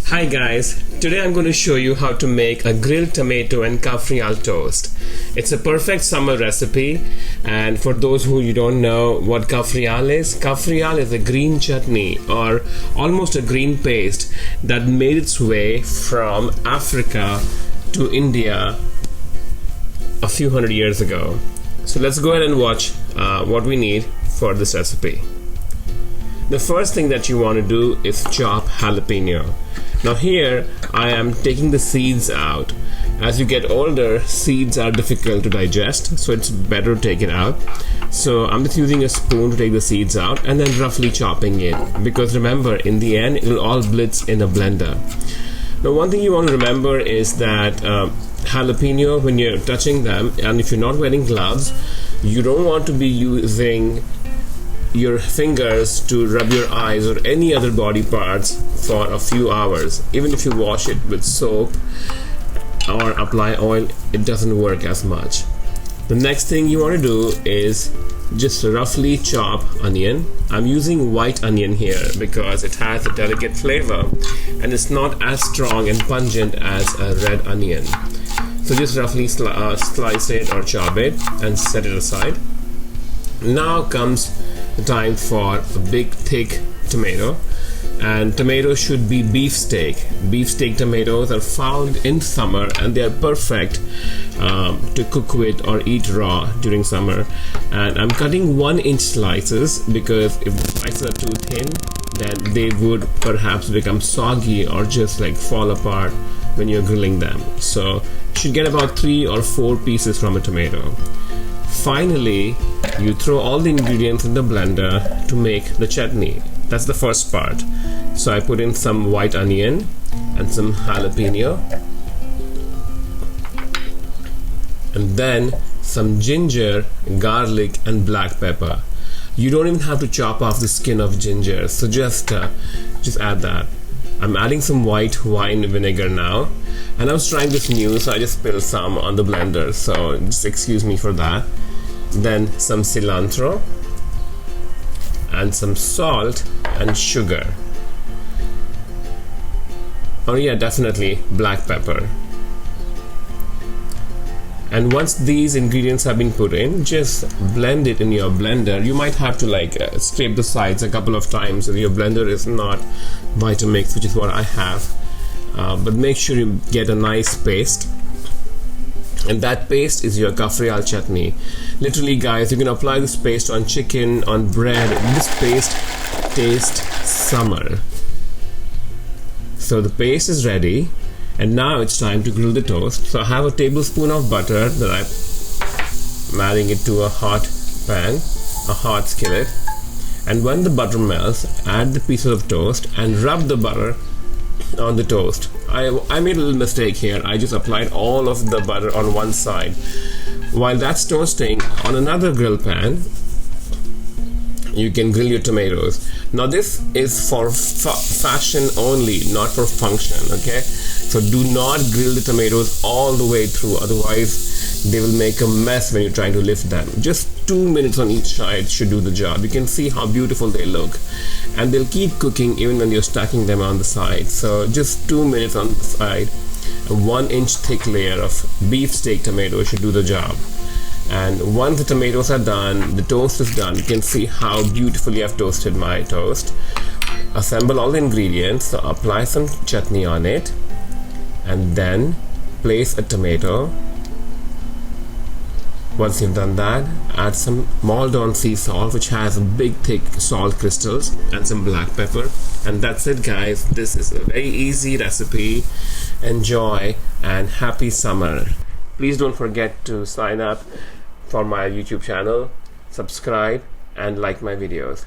Hi guys, today I'm going to show you how to make a grilled tomato and Cafreal toast. It's a perfect summer recipe, and for those who you don't know what Cafreal is a green chutney or almost a green paste that made its way from Africa to India a few hundred years ago. So let's go ahead and watch what we need for this recipe. The first thing that you want to do is chop jalapeno. Now here I am taking the seeds out. As you get older, seeds are difficult to digest, so it's better to take it out. So I'm just using a spoon to take the seeds out and then roughly chopping it, because remember, in the end it will all blitz in a blender. Now one thing you want to remember is that jalapeno, when you're touching them, and if you're not wearing gloves, you don't want to be using your fingers to rub your eyes or any other body parts for a few hours. Even if you wash it with soap or apply oil, it doesn't work as much. The next thing you want to do is just roughly chop onion. I'm using white onion here because it has a delicate flavor and it's not as strong and pungent as a red onion. So just roughly slice it or chop it and set it aside. Now comes the time for a big thick tomato, and tomatoes should be beefsteak. Beefsteak tomatoes are found in summer and they are perfect to cook with or eat raw during summer. And I'm cutting 1-inch slices because if the slices are too thin, then they would perhaps become soggy or just like fall apart when you're grilling them. So you should get about 3 or 4 pieces from a tomato. Finally, you throw all the ingredients in the blender to make the chutney. That's the first part. So I put in some white onion and some jalapeno, and then some ginger, garlic and black pepper. You don't even have to chop off the skin of ginger, so just add that. I'm adding some white wine vinegar now, and I was trying this new, so I just spilled some on the blender, so just excuse me for that. Then some cilantro and some salt and sugar. Oh yeah, definitely black pepper. And once these ingredients have been put in, just blend it in your blender. You might have to scrape the sides a couple of times if your blender is not Vitamix, which is what I have. But make sure you get a nice paste. And that paste is your Cafreal chutney. Literally guys, you can apply this paste on chicken, on bread. This paste tastes summer. So the paste is ready, and now it's time to grill the toast. So I have a tablespoon of butter that I'm adding it to a hot pan, a hot skillet. And when the butter melts, add the pieces of toast and rub the butter on the toast. I made a little mistake here. I just applied all of the butter on one side. While that's toasting, on another grill pan, you can grill your tomatoes. Now this is for fashion only, not for function, okay? So do not grill the tomatoes all the way through, otherwise they will make a mess when you're trying to lift them. Just 2 minutes on each side should do the job. You can see how beautiful they look, and they'll keep cooking even when you're stacking them on the side. So just 2 minutes on the side. A 1-inch thick layer of beefsteak tomato should do the job. And once the tomatoes are done, the toast is done. You can see how beautifully I've toasted my toast. Assemble all the ingredients, so apply some chutney on it, and then place a tomato. Once you've done that, add some Maldon sea salt, which has big thick salt crystals, and some black pepper. And that's it guys. This is a very easy recipe. Enjoy and happy summer. Please don't forget to sign up for my YouTube channel, subscribe and like my videos.